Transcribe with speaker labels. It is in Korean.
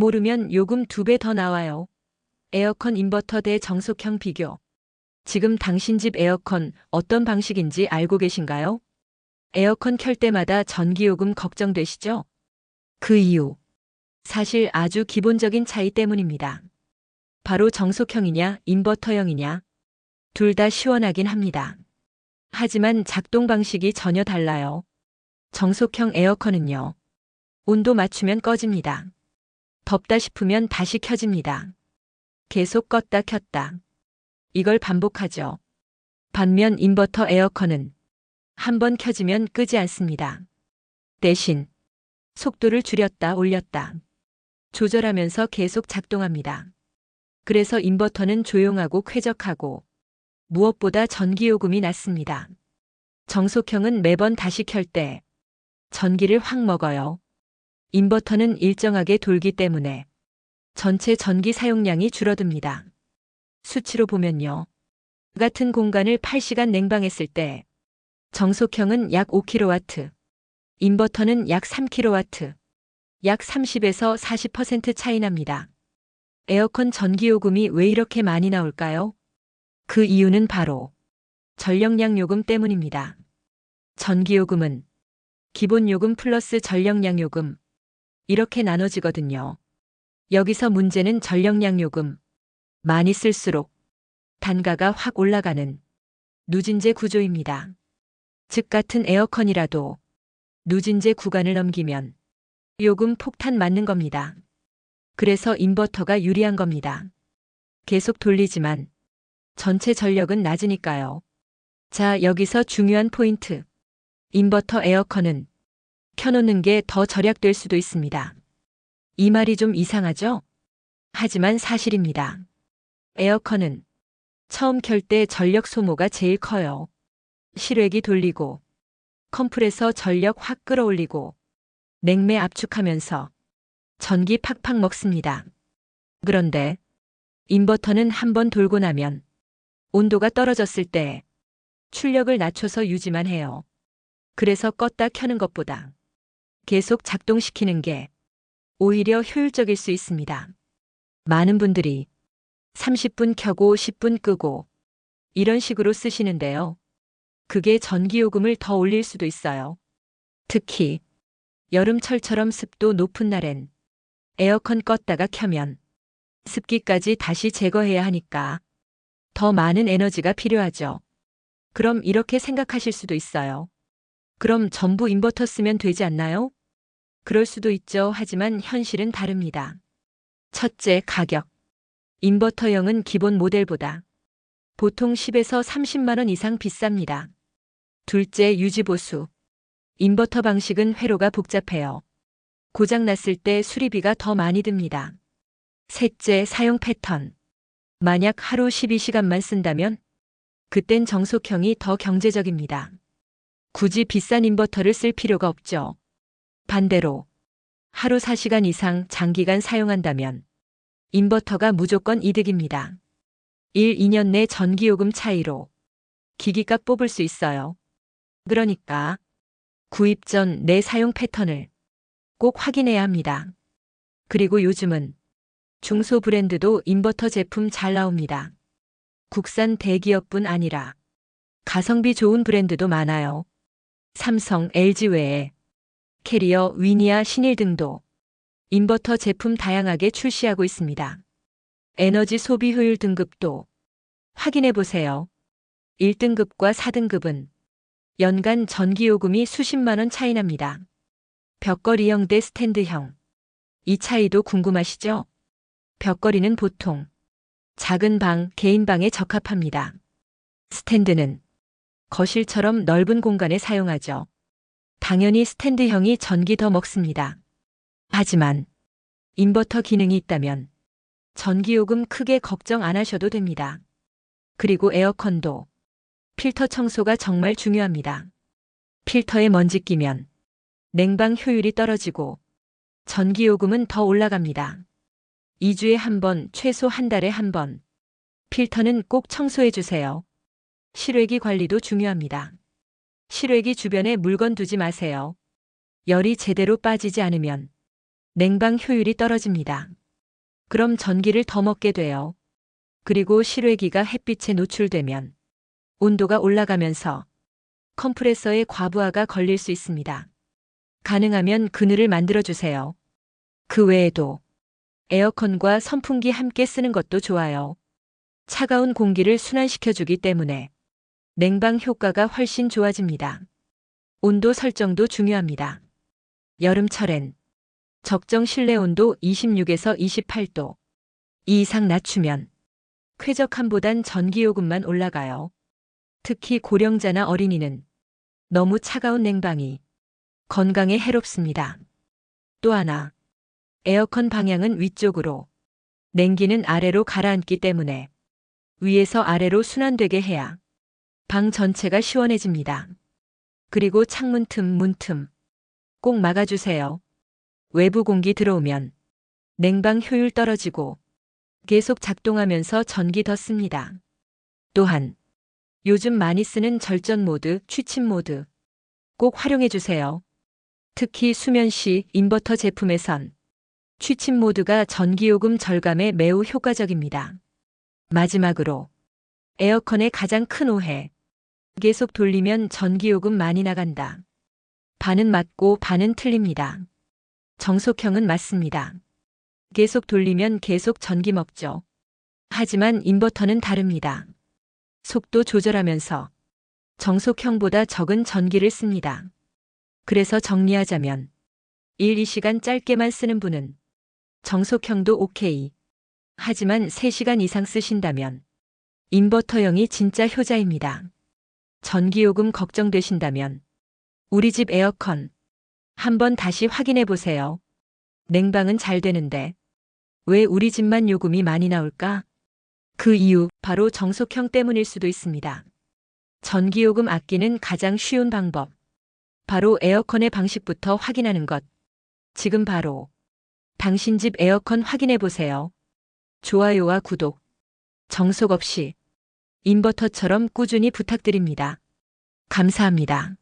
Speaker 1: 모르면 요금 2배 더 나와요. 에어컨 인버터 대 정속형 비교. 지금 당신 집 에어컨 어떤 방식인지 알고 계신가요? 에어컨 켤 때마다 전기요금 걱정되시죠? 그 이유. 사실 아주 기본적인 차이 때문입니다. 바로 정속형이냐 인버터형이냐. 둘 다 시원하긴 합니다. 하지만 작동 방식이 전혀 달라요. 정속형 에어컨은요. 온도 맞추면 꺼집니다. 덥다 싶으면 다시 켜집니다. 계속 껐다 켰다. 이걸 반복하죠. 반면 인버터 에어컨은 한번 켜지면 끄지 않습니다. 대신 속도를 줄였다 올렸다 조절하면서 계속 작동합니다. 그래서 인버터는 조용하고 쾌적하고 무엇보다 전기요금이 낮습니다. 정속형은 매번 다시 켤 때 전기를 확 먹어요. 인버터는 일정하게 돌기 때문에 전체 전기 사용량이 줄어듭니다. 수치로 보면요. 같은 공간을 8시간 냉방했을 때 정속형은 약 5kW, 인버터는 약 3kW, 약 30에서 40% 차이 납니다. 에어컨 전기요금이 왜 이렇게 많이 나올까요? 그 이유는 바로 전력량 요금 때문입니다. 전기요금은 기본요금 플러스 전력량 요금 이렇게 나눠지거든요. 여기서 문제는 전력량 요금 많이 쓸수록 단가가 확 올라가는 누진제 구조입니다. 즉 같은 에어컨이라도 누진제 구간을 넘기면 요금 폭탄 맞는 겁니다. 그래서 인버터가 유리한 겁니다. 계속 돌리지만 전체 전력은 낮으니까요. 자, 여기서 중요한 포인트. 인버터 에어컨은 켜놓는 게 더 절약될 수도 있습니다. 이 말이 좀 이상하죠? 하지만 사실입니다. 에어컨은 처음 켤 때 전력 소모가 제일 커요. 실외기 돌리고 컴프레서 전력 확 끌어올리고 냉매 압축하면서 전기 팍팍 먹습니다. 그런데 인버터는 한번 돌고 나면 온도가 떨어졌을 때 출력을 낮춰서 유지만 해요. 그래서 껐다 켜는 것보다 계속 작동시키는 게 오히려 효율적일 수 있습니다. 많은 분들이 30분 켜고 10분 끄고 이런 식으로 쓰시는데요. 그게 전기요금을 더 올릴 수도 있어요. 특히 여름철처럼 습도 높은 날엔 에어컨 껐다가 켜면 습기까지 다시 제거해야 하니까 더 많은 에너지가 필요하죠. 그럼 이렇게 생각하실 수도 있어요. 그럼 전부 인버터 쓰면 되지 않나요? 그럴 수도 있죠. 하지만 현실은 다릅니다. 첫째, 가격. 인버터형은 기본 모델보다 보통 10에서 30만 원 이상 비쌉니다. 둘째, 유지보수. 인버터 방식은 회로가 복잡해요. 고장 났을 때 수리비가 더 많이 듭니다. 셋째, 사용 패턴. 만약 하루 12시간만 쓴다면 그땐 정속형이 더 경제적입니다. 굳이 비싼 인버터를 쓸 필요가 없죠. 반대로 하루 4시간 이상 장기간 사용한다면 인버터가 무조건 이득입니다. 1, 2년 내 전기요금 차이로 기기값 뽑을 수 있어요. 그러니까 구입 전 내 사용 패턴을 꼭 확인해야 합니다. 그리고 요즘은 중소 브랜드도 인버터 제품 잘 나옵니다. 국산 대기업뿐 아니라 가성비 좋은 브랜드도 많아요. 삼성, LG 외에 캐리어, 위니아, 신일 등도 인버터 제품 다양하게 출시하고 있습니다. 에너지 소비 효율 등급도 확인해 보세요. 1등급과 4등급은 연간 전기요금이 수십만 원 차이 납니다. 벽걸이형 대 스탠드형. 이 차이도 궁금하시죠? 벽걸이는 보통 작은 방, 개인 방에 적합합니다. 스탠드는 거실처럼 넓은 공간에 사용하죠. 당연히 스탠드형이 전기 더 먹습니다. 하지만 인버터 기능이 있다면 전기요금 크게 걱정 안 하셔도 됩니다. 그리고 에어컨도 필터 청소가 정말 중요합니다. 필터에 먼지 끼면 냉방 효율이 떨어지고 전기요금은 더 올라갑니다. 2주에 한 번, 최소 한 달에 한 번. 필터는 꼭 청소해 주세요. 실외기 관리도 중요합니다. 실외기 주변에 물건 두지 마세요. 열이 제대로 빠지지 않으면 냉방 효율이 떨어집니다. 그럼 전기를 더 먹게 돼요. 그리고 실외기가 햇빛에 노출되면 온도가 올라가면서 컴프레서에 과부하가 걸릴 수 있습니다. 가능하면 그늘을 만들어 주세요. 그 외에도 에어컨과 선풍기 함께 쓰는 것도 좋아요. 차가운 공기를 순환시켜 주기 때문에 냉방 효과가 훨씬 좋아집니다. 온도 설정도 중요합니다. 여름철엔 적정 실내 온도 26에서 28도 이상 낮추면 쾌적함보단 전기요금만 올라가요. 특히 고령자나 어린이는 너무 차가운 냉방이 건강에 해롭습니다. 또 하나, 에어컨 방향은 위쪽으로, 냉기는 아래로 가라앉기 때문에 위에서 아래로 순환되게 해야 방 전체가 시원해집니다. 그리고 창문 틈, 문 틈 꼭 막아주세요. 외부 공기 들어오면 냉방 효율 떨어지고 계속 작동하면서 전기 더 씁니다. 또한 요즘 많이 쓰는 절전 모드, 취침 모드 꼭 활용해 주세요. 특히 수면 시 인버터 제품에선 취침 모드가 전기요금 절감에 매우 효과적입니다. 마지막으로 에어컨의 가장 큰 오해. 계속 돌리면 전기요금 많이 나간다. 반은 맞고 반은 틀립니다. 정속형은 맞습니다. 계속 돌리면 계속 전기 먹죠. 하지만 인버터는 다릅니다. 속도 조절하면서 정속형보다 적은 전기를 씁니다. 그래서 정리하자면 1-2시간 짧게만 쓰는 분은 정속형도 오케이. 하지만 3시간 이상 쓰신다면 인버터형이 진짜 효자입니다. 전기요금 걱정되신다면 우리 집 에어컨 한번 다시 확인해 보세요. 냉방은 잘 되는데 왜 우리 집만 요금이 많이 나올까? 그 이유 바로 정속형 때문일 수도 있습니다. 전기요금 아끼는 가장 쉬운 방법. 바로 에어컨의 방식부터 확인하는 것. 지금 바로 당신 집 에어컨 확인해 보세요. 좋아요와 구독, 정속 없이 인버터처럼 꾸준히 부탁드립니다. 감사합니다.